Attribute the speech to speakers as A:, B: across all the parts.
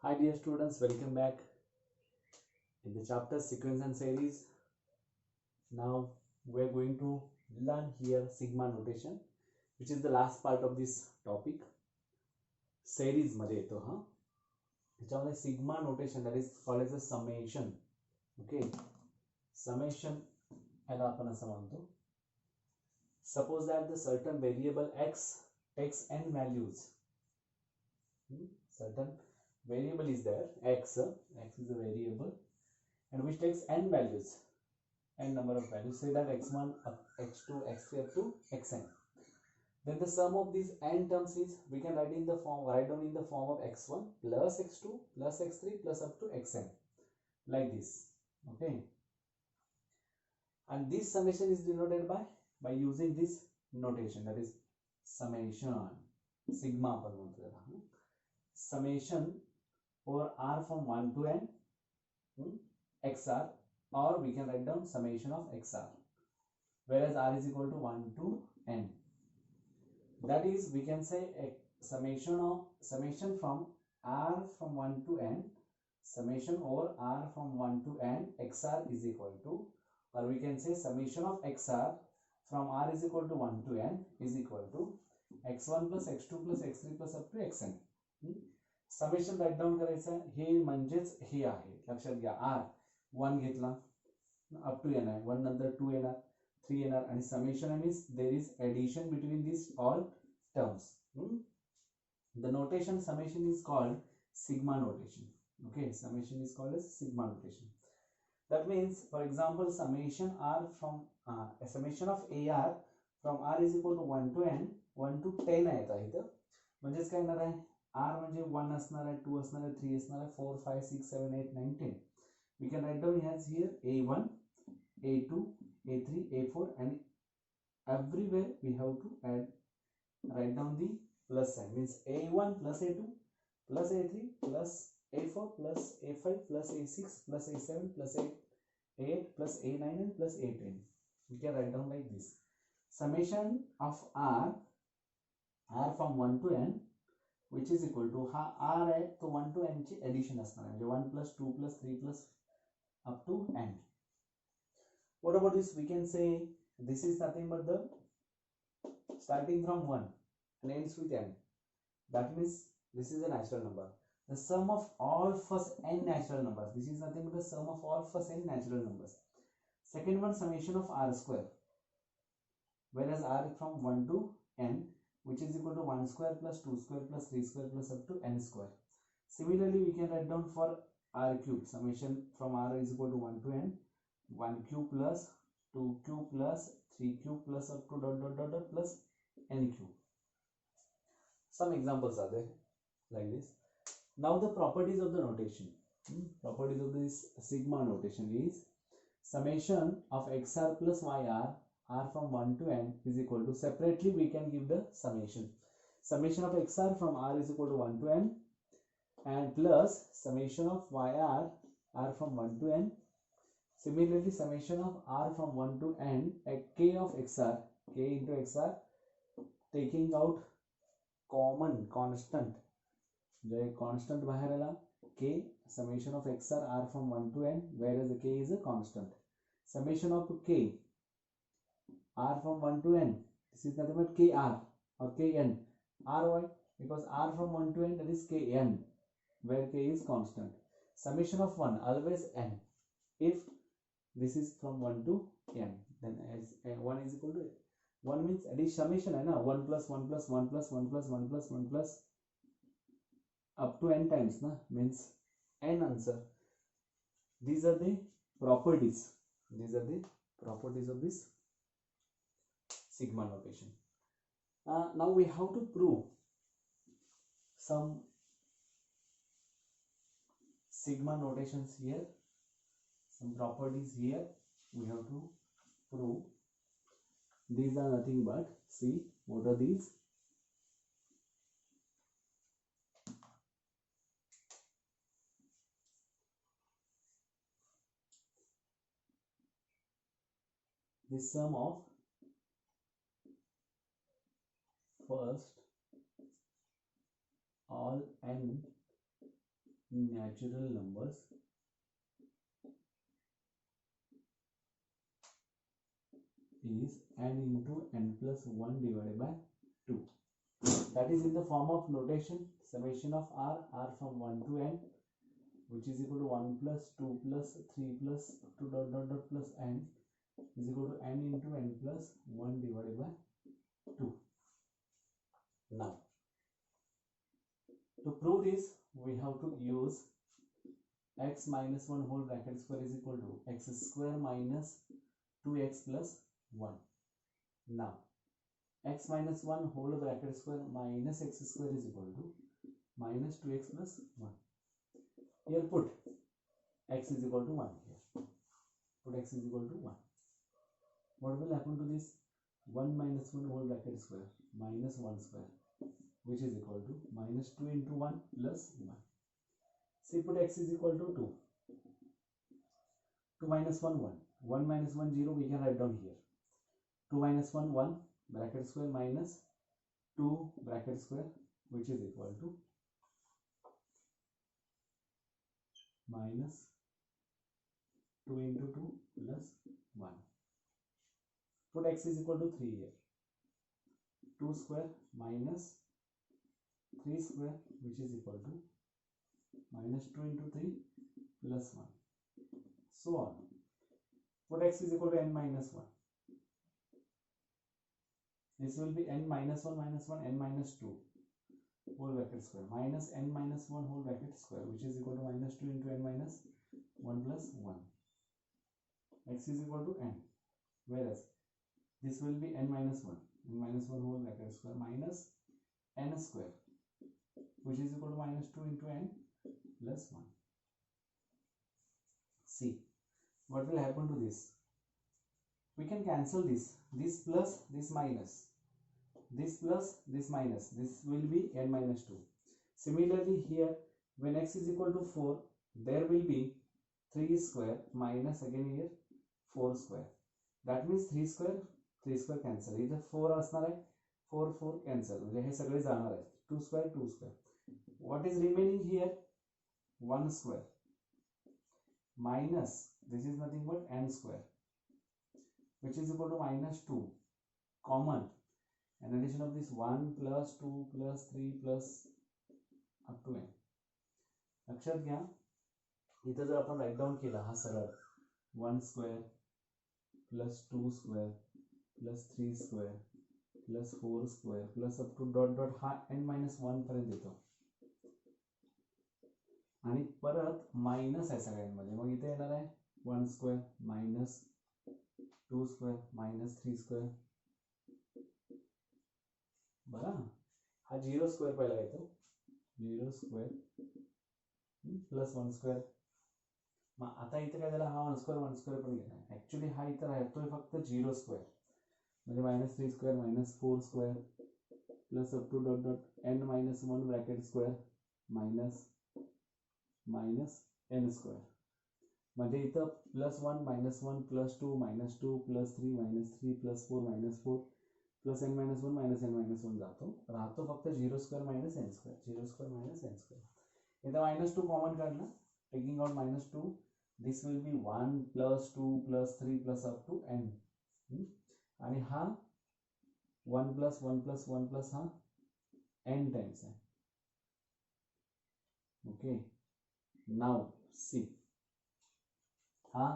A: Hi dear students, welcome back in the chapter sequence and series. Now we are going to learn here sigma notation, which is the last part of this topic. Series मध्ये येतो हा. त्याच्यामध्ये sigma notation, that is called as a summation. Okay, summation याला आपण असं म्हणतो. Suppose that the certain variable x takes n values. Certain variable is there, x is a variable, and which takes n values, n number of values. Say that x1 x2 x3 up to xn. Then the sum of these n terms is, we can write down in the form of x1 plus x2 plus x3 plus up to xn, like this. Okay, and this summation is denoted by using this notation, that is summation. Sigma आपण म्हणतो त्याला. Summation over r from 1 to n xr, or we can write down summation of xr, whereas r is equal to 1 to n. That is, we can say a summation from r from 1 to n, summation over r from 1 to n xr is equal to, or we can say summation of xr from r is equal to 1 to n is equal to x1 plus x2 plus x3 plus up to xn. Summation write down करायचं, हे म्हणजेच हे आहे, लक्षात घ्या. Are 1 घेतला, up to N आहे, 1 नंतर 2 येणार, 3 येणार, आणि summation means there is addition between this all terms. The notation summation is called sigma notation. Okay, summation is called as sigma notation. That means, for example, summation r from a summation of ar from r is equal to 1 to n, 1 to 10 आहे इथं, म्हणजेच काय येणार आहे, r म्हणजे 1 असणार आहे, 2 असणार आहे, 3 असणार आहे, 4 5 6 7 8 9 10. We can write down as here a1 a2 a3 a4, and everywhere we have to write down the plus sign, means a1 plus a2 plus a3 plus a4 plus a5 plus a6 plus a7 plus a8 plus a9 and plus a10. We can write down like this. Summation of r from 1 to n, which is equal to, हा r आहे तो 1 to n ची addition असणार आहे, म्हणजे 1 plus 2 plus 3 plus up to n. What about this? We can say this is nothing but the starting from 1 and ends with n. That means this is a natural number. The sum of all first n natural numbers. This is nothing but the sum of all first n natural numbers. Second one, summation of r square, whereas r is from 1 to n, which is equal to 1 square plus 2 square plus 3 square plus up to n square. Similarly, we can write down for r cube, summation from r is equal to 1 to n, 1 cube plus 2 cube plus 3 cube plus up to dot dot dot dot plus n cube. Some examples are there like this. Now the properties of the notation. Properties of this sigma notation is, summation of xr plus yr r from 1 to n is equal to, separately we can give the summation of xr from r is equal to 1 to n, and plus summation of yr r from 1 to n. Similarly, summation of r from 1 to n at k of xr, k into xr, taking out common constant, जो constant बाहेर आला, k, summation of xr r from 1 to n, whereas the k is a constant. Summation of k r from 1 to n, this is nothing but kr or kn. R why? Because r from 1 to n, that is kn, where k is constant. Summation of 1, always n. If this is from 1 to n, then as 1 is equal to 1 means addition, summation है ना, 1 plus 1 plus 1 plus 1 plus 1 plus 1 plus up to n times na, means n answer. These are the properties. These are the properties of this sigma notation. Now we have to prove some sigma notations here, some properties here we have to prove. These are nothing but, see, what are these? The sum of first all n natural numbers is n into n plus 1 divided by 2. That is in the form of notation summation of r from 1 to n, which is equal to 1 plus 2 plus 3 plus up to dot dot dot plus n is equal to n into n plus 1 divided by 2. Now, to prove this, we have to use x minus 1 whole bracket square is equal to x square minus 2x plus 1. Now, x minus 1 whole bracket square minus x square is equal to minus 2x plus 1. Here put x is equal to 1 here. Put x is equal to 1. What will happen to this? 1 minus 1 whole bracket square minus 1 square, which is equal to minus 2 into 1 plus 1. See, put x is equal to 2. 2 minus 1, 1. 1 minus 1, 0. We can write down here. 2 minus 1, 1 bracket square minus 2 bracket square, which is equal to minus 2 into 2 plus 1. Put x is equal to 3 here. 2 square minus 3 square, which is equal to minus 2 into 3 plus 1. So on. Put x is equal to n minus 1. This will be n minus 1 minus 1, n minus 2 whole bracket square minus n minus 1 whole bracket square, which is equal to minus 2 into n minus 1 plus 1. X is equal to n. Whereas this will be n minus 1. N minus 1 whole bracket square minus n square, which is equal to minus 2 into n plus 1. See, what will happen to this? We can cancel this plus this minus, this plus this minus, this will be n minus 2. Similarly here, when x is equal to 4, there will be 3 square minus again here 4 square. That means 3 square cancel. इधर 4 असणार आहे, 4 cancel, म्हणजे हे सगळे जाणार आहे. 2 square. What is remaining here? 1 square minus, this is nothing but n square, which is equal to minus 2 common, and addition of this 1 plus 2 plus 3 plus up to n. लक्षात घ्या, इथं जर आपण राईट डाऊन केला हा सरळ 1 square plus 2 square plus 3 square plus 4 square plus up to dot dot हा n minus 1 पर्यंत येतो, आणि परत मायनस आहे सगळ्यांमध्ये. मग इथे येणार आहे 1 square minus 2 square minus 3 square. बघा, हा 0 square पहिला येतो, 0 square plus 1 square. मग आता इथे काय झालं, हा 1 square पण गेला. ऍक्च्युली हा इथे राहतोय फक्त 0 square, म्हणजे minus 3 square minus 4 square plus up to dot dot n minus 1 bracket square minus n square. म्हणजे इथं plus 1 minus 1 plus 2 minus 2 plus 3 minus 3 plus 4 minus 4 plus n minus 1 minus n minus 1 राहतो फक्त 0 square minus n square, 0 square minus n square. इथं minus 2 common काढला, taking out minus 2, this will be 1 plus 2 plus 3 plus up to n. आणि हा 1 plus 1 plus 1 plus हा n times आहे. Okay, now see, हा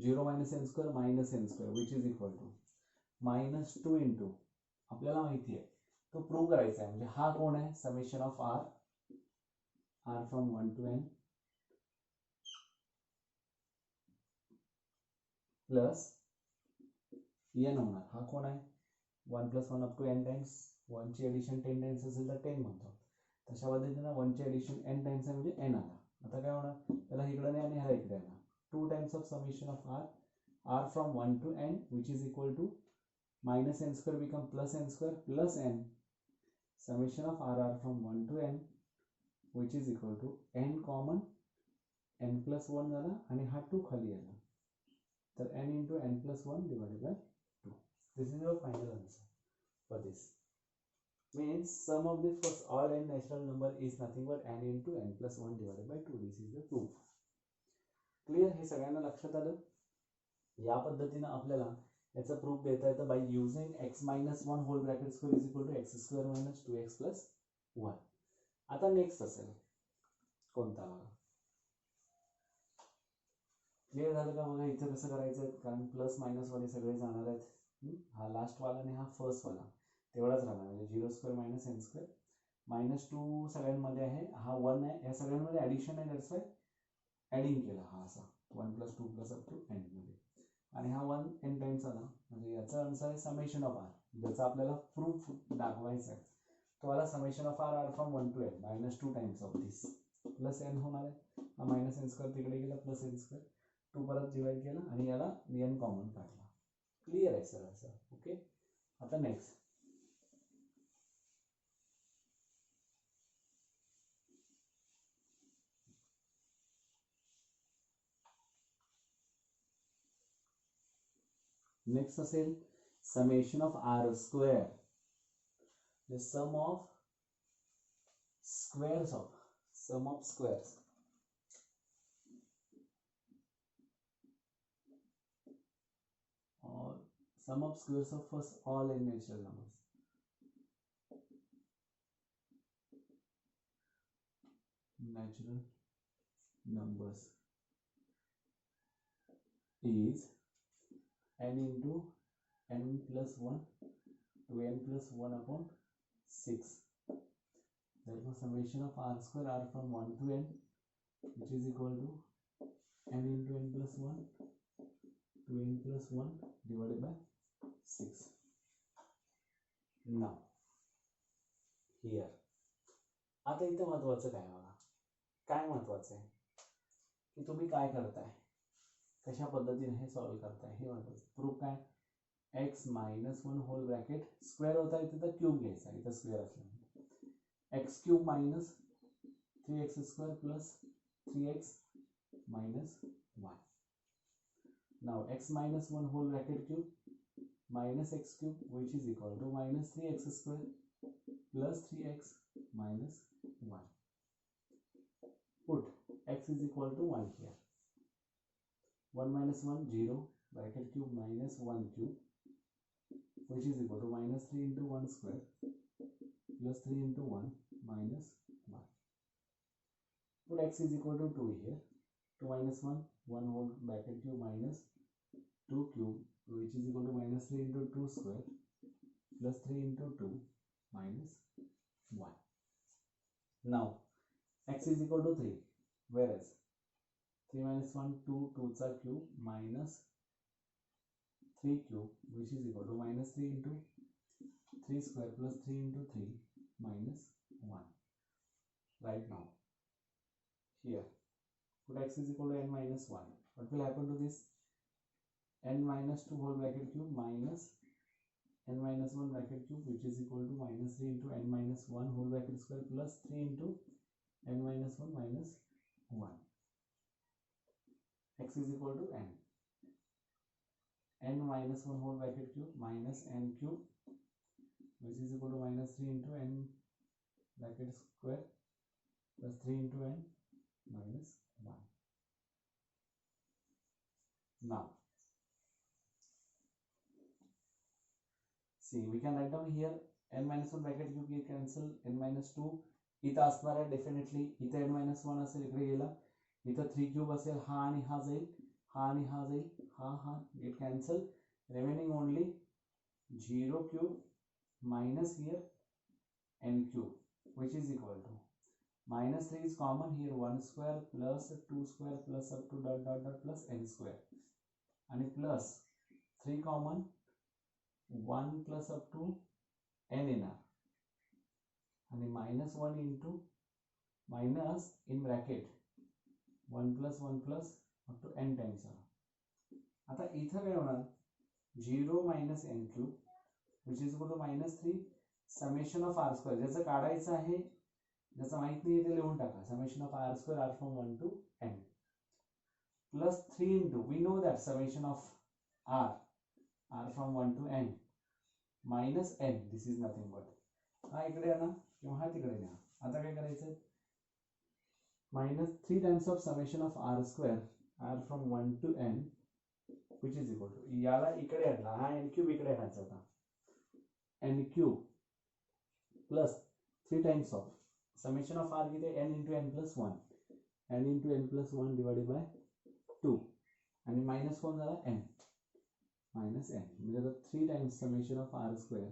A: 0 minus n square minus n square, which is equal to minus 2 into, आपल्याला माहिती आहे तो prove करायचा आहे. म्हणजे हा कोण आहे, summation of r from 1 to n plus n होणार. हा कोण आहे, 1 plus 1 up to n times, 1 ची एडिशन 10 टाइम्स असेल तर 10 म्हणतो. तशा पद्धतीने 1 ची एडिशन n टाइम्स आहे म्हणजे n आला. आता काय होणार, त्याला इकडे नाही आणि ह्याला इकडे येणार. 2 times of summation of r from 1 to n, which is equal to minus n square become plus n square plus n, summation of r from 1 to n, which is equal to n common, n plus 1 झाला आणि हा 2 खाली आला, तर n into n plus 1 divided by 2. This is your final answer for this. means sum of the first all n natural number is nothing but n into n plus 1 divided by 2. This is the proof. Clear? हे सगळ्यांना लक्षात आलं? या पद्धतीनं आपल्याला याचा proof देता येतं by using x minus 1 whole bracket square is equal to X square minus 2x plus 1. आता नेक्स्ट असेल कोणता बघा. क्लिअर झालं का? बघा इथे कसं करायचं, कारण प्लस मायनस वाले सगळे जाणार आहेत. हा लास्ट वाला आणि हा फर्स्ट वाला तेवढाच राहणार, म्हणजे 0 square minus N square minus 2 सगळ्यांमध्ये आहे, हा 1 आहे, या सगळ्यांमध्ये ॲडिशन आहे, दॅट्स वाय ॲडिंग केला हा असा 1 plus 2 plus up to N मध्ये, आणि हा 1 एन टाइम्स आला, म्हणजे याचा आन्सर आहे समेशन ऑफ आर. ज्याचा आपल्याला प्रूफ दाखवायचा आहे तो आला summation of R from 1 to N minus 2 times of this plus N होणार आहे. हा मायनस एन स्क्वेअर तिकडे गेला, प्लस एन स्क्वेअर 2 परत डिवाइड केला आणि याला एन कॉमन काढला. क्लिअर आहे सर असं? ओके. आता नेक्स्ट नेक्स्ट असेल summation of r square, the sum of squares or sum of squares of first all n natural numbers. Natural numbers is n into n plus 1 to n plus 1 upon 6. Therefore summation of r square r from 1 to n, which is equal to n into n plus 1 to n plus 1 divided by 6. Now here आता इथे महत्वाचं काय बघा, काय महत्वाचं आहे की तुम्ही काय करताय, कशा पद्धतीने हे सॉल्व करताय हे महत्वाचं. प्रूफ काय, x minus 1 whole bracket square होता इथे तर क्यूब घ्यायचा, इथं स्क्वेअर असल्यामुळे x cube minus 3x square plus 3x minus 1. Now x minus 1 whole bracket cube minus x cube which is equal to minus 3x square plus 3x minus 1. Put x is equal to 1 here. 1 minus 1 0 bracket cube minus 1 cube which is equal to minus 3 into 1 square plus 3 into 1 minus 1. Put x is equal to 2 here. 2 minus 1 1 whole bracket cube minus 2 cube which is equal to minus 3 into 2 square plus 3 into 2 minus 1. Now x is equal to 3, whereas 3 minus 1 2 2's are cube minus 3 cube which is equal to minus 3 into 3 square plus 3 into 3 minus 1. Right now here put x is equal to n minus 1. What will happen to this? N minus 2 whole bracket cube minus n minus 1 bracket cube which is equal to minus 3 into n minus 1 whole bracket square plus 3 into n minus 1 minus 1. X is equal to n. N minus 1 whole bracket cube minus n cube which is equal to minus 3 into n bracket square plus 3 into n minus 1. Now see, we can write down here n minus 1 bracket cube here cancel, n minus 2 इथं असणार आहे definitely, इथं n minus 1 असेल इकडे गेला, इथं 3 cube असेल, हा आणि हा जाईल, हा आणि हा जाईल, हा get cancel, remaining only 0 cube minus here n cube which is equal to minus 3 is common here, 1 square plus 2 square plus up to dot dot dot plus n square and plus 3 common 1 plus up to n in r and minus 1 into minus in bracket 1 plus up to n times r. आता इथं काय होणार, 0 minus n cube which is equal to minus 3 summation of r square, ज्याचं काढायचं आहे, ज्याचं माहित नाही ते लिहून टाका, summation of r square r from 1 to n plus 3 into, we know that summation of r from 1 to n minus n, this is nothing but हा इकडे आणा किंवा हा तिकडे न्या. आता काय करायचं, -3 times of summation of r square r from 1 to n which is equal to, याला इकडे आणला, हा n क्यूब इकडे आणायचा होता, n cube plus 3 times of summation of r किती, n into n plus 1, n into n plus 1 divided by 2 आणि minus कोण झाला n, मायनस n म्हणजे आता 3 times summation of r square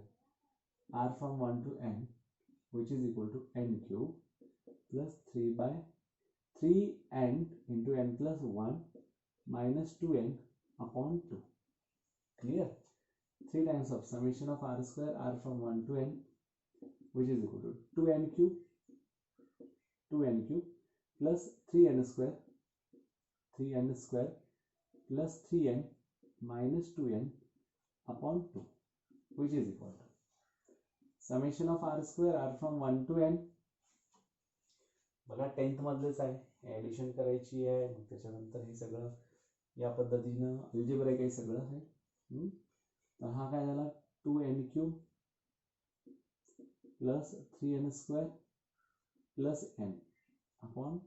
A: r from 1 to n which is equal to n cube plus 3/3n into n plus 1 minus 2n upon 2. Clear? 3 times of summation of r square r from 1 to n which is equal to 2n cube plus 3n square plus 3n minus 2n upon 2 which is equal to summation of r square r from 1 to n. बघा 10th मधलेच आहे, addition करायची आहे, मग त्याच्यानंतर हे सगळं या पद्धतीनं algebra काही सगळं आहे. तर हा काय झाला 2n cube plus 3n square plus n upon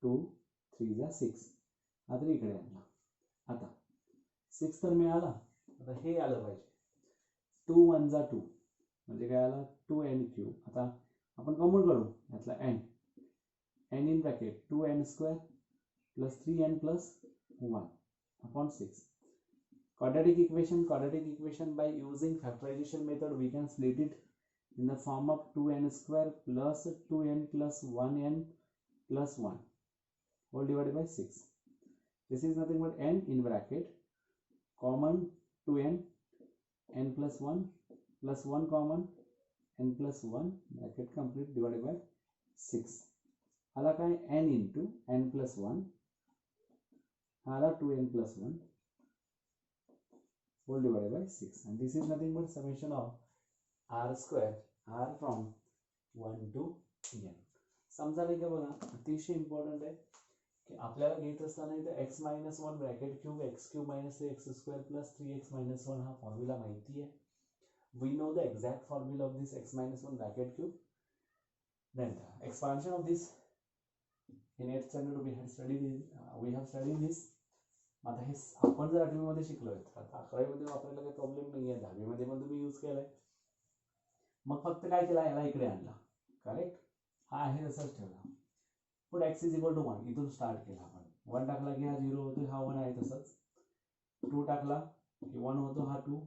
A: 2, 3 जा 6. हा तरी इकडे आणला. आता 6 तर मिळाला, आता हे आलं पाहिजे 2 1 जा 2 म्हणजे काय आला 2n क्यूब. आता आपण कॉमन काढू यातला n in bracket 2n square plus 3n plus 1 upon 6. quadratic equation by using factorization method we can split it in the form of 2n square plus 2n plus 1n plus 1 whole divided by 6. This is nothing but n in bracket common 2n n plus 1 plus 1 common n plus 1 bracket complete divided by 6. हाला काय n into n plus 1 हाला 2n plus 1 whole divided by 6 and this is nothing but summation of r square r from 1 to n. समजायला की बघा अतिशय important आहे की आपल्याला घेत असताना इथे x minus 1 bracket cube x cube minus x square plus 3x minus 1 हा फॉर्म्युला माहिती आहे. We know the exact formula of this x minus 1 bracket cube. Then the expansion of this in 8th standard we have studied this. आता हे आपण जर 8वी मध्ये शिकलोय, आता 11वी मध्ये वापरायला काही प्रॉब्लेम नाही आहे, 10वी मध्ये पण तुम्ही यूज केलाय. मग फक्त काय केलं, याला इकडे आणला, करेक्ट. हा आहे तसंच ठेवला. Put x is equal to 1 इथून स्टार्ट केला आपण. 1 टाकला की हा 0 होतो, हा 1 आहे तसंच. 2 टाकला की 1 होतो, हा 2,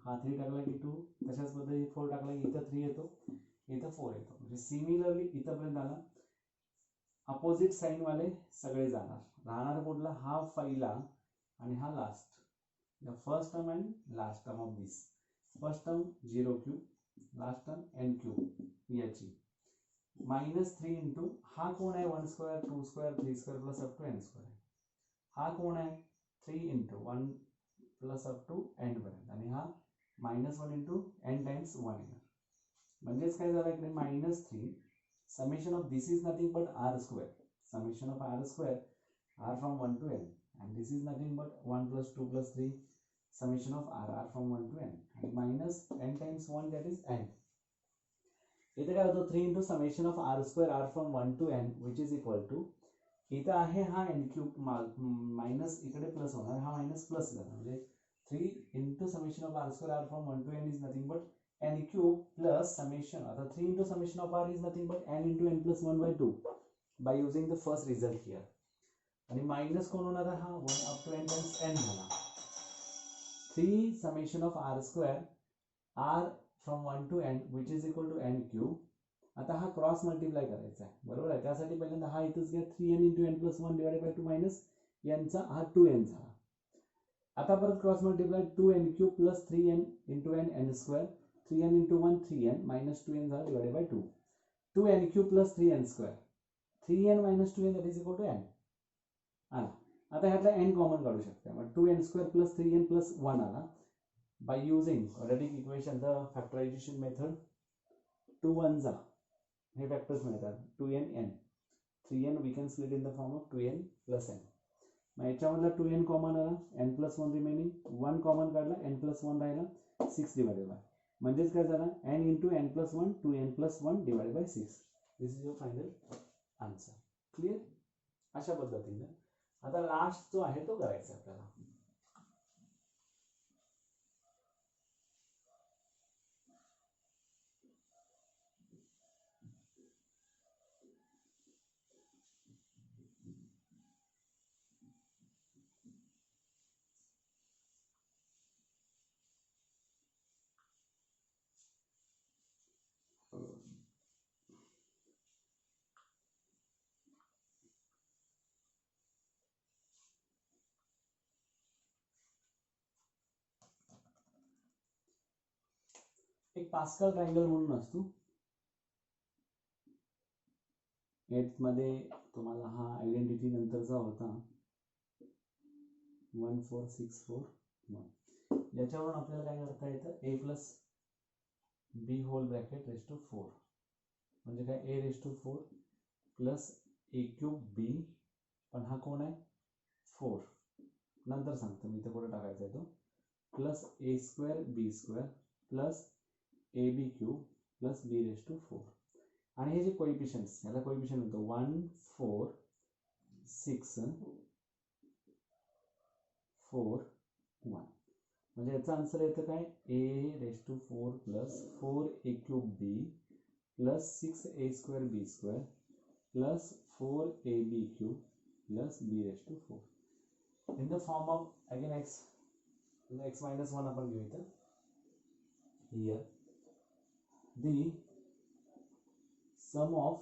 A: हा 3 टाकला की 2, तशाच पद्धतीने 4 टाकला की इथं 3 येतो, इथं 4 येतो. म्हणजे सिमिलरली इथंपर्यंत आला. अपोजिट साइन वाले सगळे जाणार, राहणार कुठला, हा पहिला आणि हा last. The first term and last term of this. First term 0 cube, last term n cube याची -3 इंटू हा कोण आहे 1 square 2 square 3 square plus up to n square. हा कोण आहे 3 into 1 plus up to n पर्यंत आणि हा -1 इंटू n टाइम्स 1 येणार. म्हणजेच काय झालं इकडे -3 summation of this is nothing but r square, summation of r square r from 1 to n, and this is nothing but 1 plus 2 plus 3 summation of r from 1 to n and minus n times 1 that is n. इथे काय होतं 3 into summation of r square r from 1 to n which is equal to इथं आहे हा n cube minus इकडे plus होणार, हा minus plus झाला म्हणजे 3 into summation of r square r from 1 to n is nothing but n cube plus summation. आता 3 into summation of r is nothing but n into n plus 1 by 2 by using the first result here. आणि minus कोण होणार हा 1 up to n times n झाला. 3 summation of r square r from 1 to n which is equal to n cube. आता हा cross multiply करायचा आहे, बरोबर आहे. त्यासाठी पहिल्यांदा हा इथंच घ्या 3n into n plus 1 divided by 2 minus n चा हा 2n झाला. आता परत cross multiply 2n cube plus 3n into n n square 3n into 1 3n minus 2n झाला divided by 2. 2n cube plus 3n square 3n minus 2n that is equal to n आला. आता ह्यातला n common काढू शकता, मग 2n square plus 3n plus 1 आला. by using quadratic equation the factorization method 2 1 जा हे factors मिळतात 2n n 3n we can split in the form of 2n plus n. मग याच्यामधला 2n common आला, n plus 1 रिमेनिंग, 1 कॉमन काढला, n plus 1 राहिला, 6 divided by म्हणजेच काय झालं n into n plus 1 2n+1 divide by 6. This is your final answer. Clear. अशा पद्धतीने आता लास्ट जो आहे तो करायचा आपल्याला. एक पास्कल ट्रायंगल म्हणून असतो. 8th मध्ये तुम्हाला हा आयडेंटिटी नंतरचा होता 14641. याच्यावरून आपल्याला काय करता येतं a plus b whole bracket raise to 4 म्हणजे काय a raise to 4 plus a cube b, पण हा कोण आहे 4. नंतर सांगतो मी इथे कुठे टाकायचा आहे तो, plus a square b square plus ab cube plus b raise to 4. आणि हे जे कोइफिशियंट्स, याला कोइफिशियंट म्हणतो 1 4 6 4 1. म्हणजे याचा आन्सर येतं काय a raise to 4 plus 4a cube b plus 6a square b square plus 4ab cube plus b raise to 4 in the form of again x minus 1 आपण घेऊ इथं. here the sum of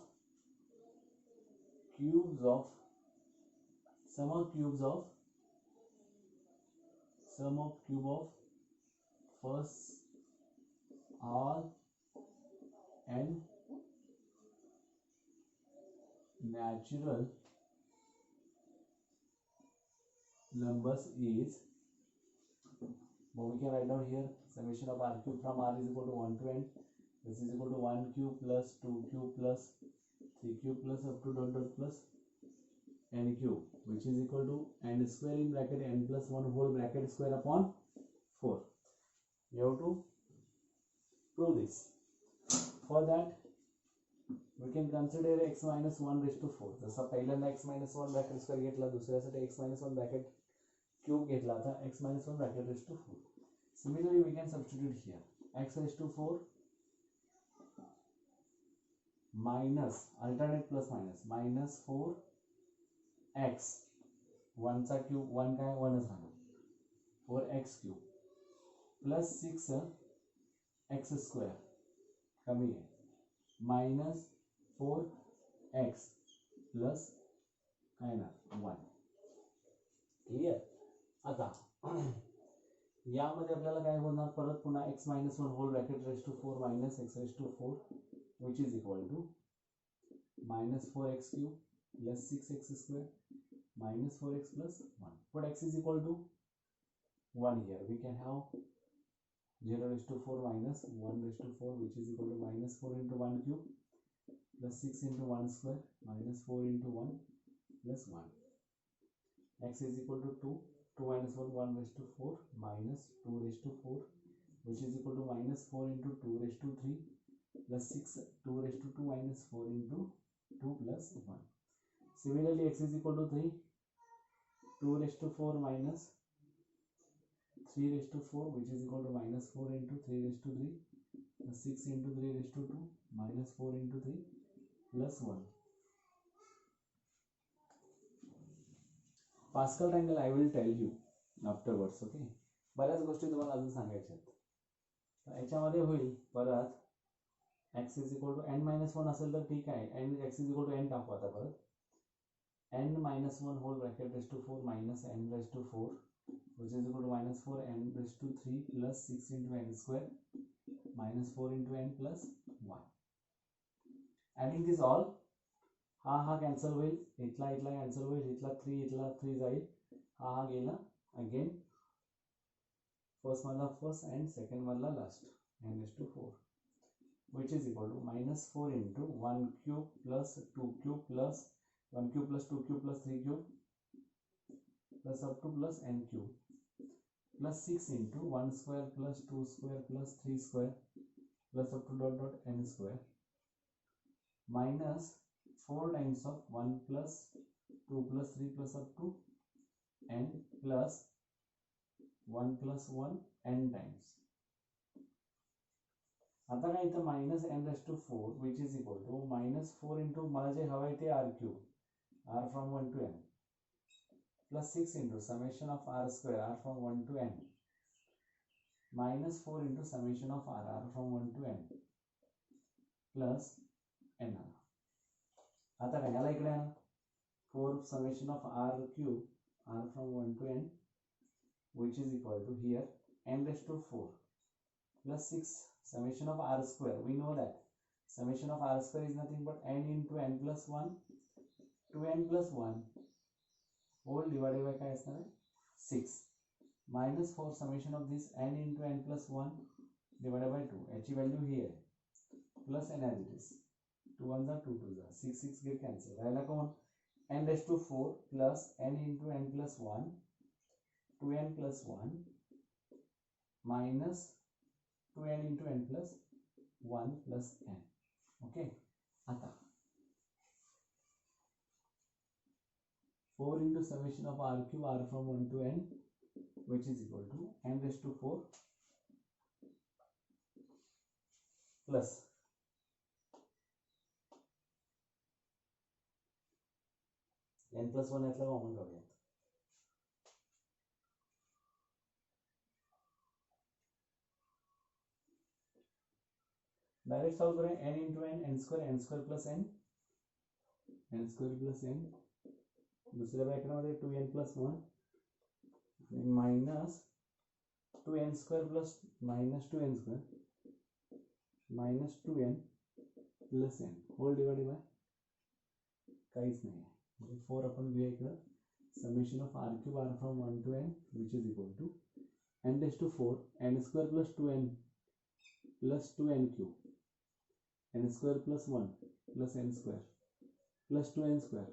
A: cubes of first all and natural numbers is, we can write down here summation of r cube from r is equal to 1 to n. This is equal to 1 cube plus 2 cube plus 3 cube plus up to dot dot plus n cube, which is equal to n square in bracket n plus 1 whole bracket square upon 4. You have to prove this. For that we can consider x minus 1 raised to 4. जसा पहिल्यांदा x minus 1 bracket square घेतला, दुसऱ्यासाठी x minus 1 bracket cube घेतला, आता x minus 1 bracket raised to 4. Similarly we can substitute here x raised to 4 minus alternate plus minus 4x 1 चा cube 1 काय 1च राहणार 4x cube plus 6x square कमी आहे minus 4x plus काय ना 1. Clear. आता यामध्ये आपल्याला काय होणार परत पुन्हा x minus 1 whole bracket raise to 4 minus x raise to 4 which is equal to minus 4x cube plus 6x square minus 4x plus 1. Put x is equal to 1 here. We can have 0 raised to 4 minus 1 raised to 4 which is equal to minus 4 into 1 cube plus 6 into 1 square minus 4 into 1 plus 1. X is equal to 2. 2 minus 1 1 raised to 4 minus 2 raised to 4 which is equal to minus 4 into 2 raised to 3 plus 6 2 raised to 2 minus 4 into 2 plus 1. Similarly x is equal to 3. 2 raised to 4 minus 3 raised to 4 which is equal to minus 4 into 3 raised to 3 plus 6 into 3 raised to 2 minus 4 into 3 plus 1. Pascal triangle I will tell you afterwards. Okay. बऱ्याच गोष्टी तुम्हाला अजून सांगायच्या आहेत. याच्यामध्ये होईल परत x is equal to n minus 1 असेल तर ठीक आहे n x is equal to n टाकू आता परत n minus 1 whole bracket raised to 4 minus n raised to 4 which is equal to minus 4 n raised to 3 plus 6 into n square minus 4 into n plus 1. Adding this all हा cancel होईल इथला cancel होईल इथला 3 जाईल हा गेला again first मधला first and second मधला last n raised to 4 which is equal to minus 4 into 1 cube plus 2 cube plus 1 cube plus 2 cube plus 3 cube plus up to plus n cube plus 6 into 1 square plus 2 square plus 3 square plus up to dot dot n square minus 4 times of 1 plus 2 plus 3 plus up to n plus 1 plus 1 n times. आता काय इथं minus n raise to 4 which is equal to minus 4 into मला जे हवं आहे ते r cube r फ्रॉम 1 to n plus 6 into summation of r square r from 1 to n minus 4 into summation of r from 1 to n plus n. आता काय याला इकडे आणा 4 summation of r cube r from 1 to n which is equal to here n raised to 4 plus 6 summation of r square. We know that summation of r square is nothing but n into n plus 1 to n plus 1 whole divided by काय असणार आहे 6 minus 4 summation of this n into n plus 1 divided by 2 याची value ही आहे plus n as it is 2 1 जा 2 2 जा 6 6 get cancel राहिला कोण n raised to 4 plus n into n plus 1 2n plus 1 minus 2n into n plus 1 plus n. Okay, आता 4 into summation of r cube r from 1 to n which is equal to n raised to 4 plus n plus 1 यातला common काढूया direct solve करें n into n square plus n square plus n दूसरे bracket मध्ये 2n plus 1 minus 2n square plus minus 2n square minus 2n plus n whole divided by काहीच नाही म्हणजे 4 आपण घेऊया इकडे summation of r cube r from 1 to n which is equal to n raised to 4 n square plus 2n plus 2n cube n square plus 1 plus n square plus 2n square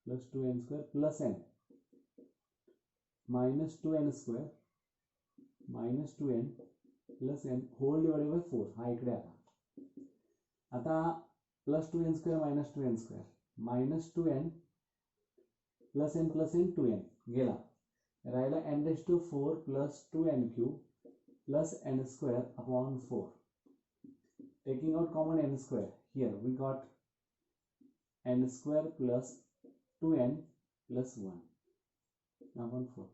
A: plus 2n square plus n minus 2n square minus 2n plus n whole divided by 4 हा इकडे आता plus 2n square minus 2n square minus 2n plus n 2n गेला राहिला n raised to 4 plus 2n cube plus n square upon 4. Taking out common n square, here we got n square plus 2n plus 1 upon 4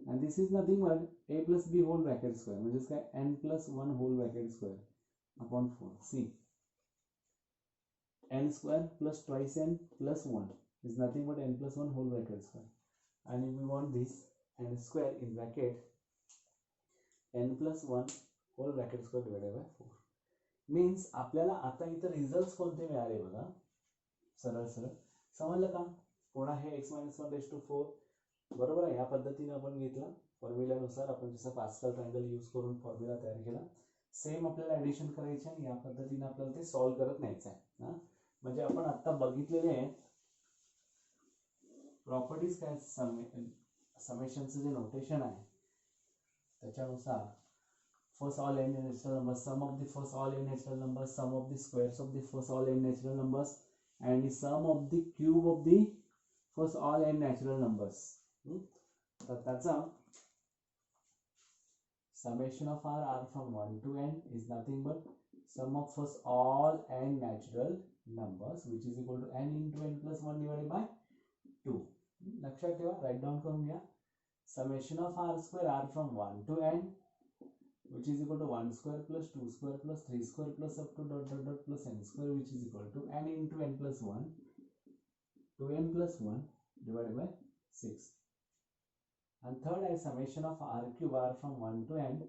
A: and this is nothing but a plus b whole bracket square which is n plus 1 whole bracket square upon 4. See, n square plus twice n plus 1 is nothing but n plus 1 whole bracket square and if we want this n square in bracket n plus 1 whole bracket square divided by 4 means आपल्याला आता इथं result कोणते मिळाले बघा सरळ सरळ समजलं का पुन्हा हे x - 1 raised to 4 बरोबर आहे या पद्धतीने आपण घेतला फॉर्म्युल्यानुसार आपण जसं पास्कल ट्रायंगल यूज करून फॉर्म्युला तयार केला सेम आपल्याला ॲडिशन करायचे आणि या पद्धतीने आपल्याला ते सॉल्व्ह करत न्यायचं आहे ना म्हणजे आपण आता बघितलेले आहे प्रॉपर्टीज काय समेशनचं जे नोटेशन आहे त्याच्यानुसार first all n natural numbers sum of the first all n natural numbers sum of the squares of the first all n natural numbers and the sum of the cube of the first all n natural numbers तर त्याचा summation of r from 1 to n is nothing but sum of first all n natural numbers which is equal to n into n plus 1 divided by 2. लक्षात ठेवा write down करून घ्या summation of r square r from 1 to n which is equal to 1 square plus 2 square plus 3 square plus up to dot dot dot plus n square which is equal to n into n plus 1 to n plus 1 divided by 6 and third is summation of r cube r from 1 to n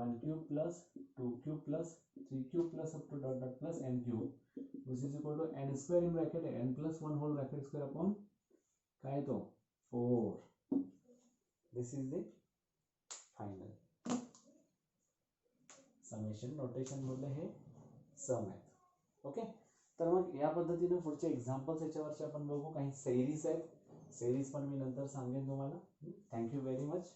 A: 1 cube plus 2 cube plus 3 cube plus up to dot dot plus n cube which is equal to n square in bracket n plus 1 whole bracket square upon काय तो 4. This is the final summation notation मधले हे सम आहेत okay तर मग या पद्धतीने पुढचे examples याच्यावरचे आपण बघू काही सेरीज आहेत सिरीज पण मी नंतर सांगेन तुम्हाला. Thank you very much.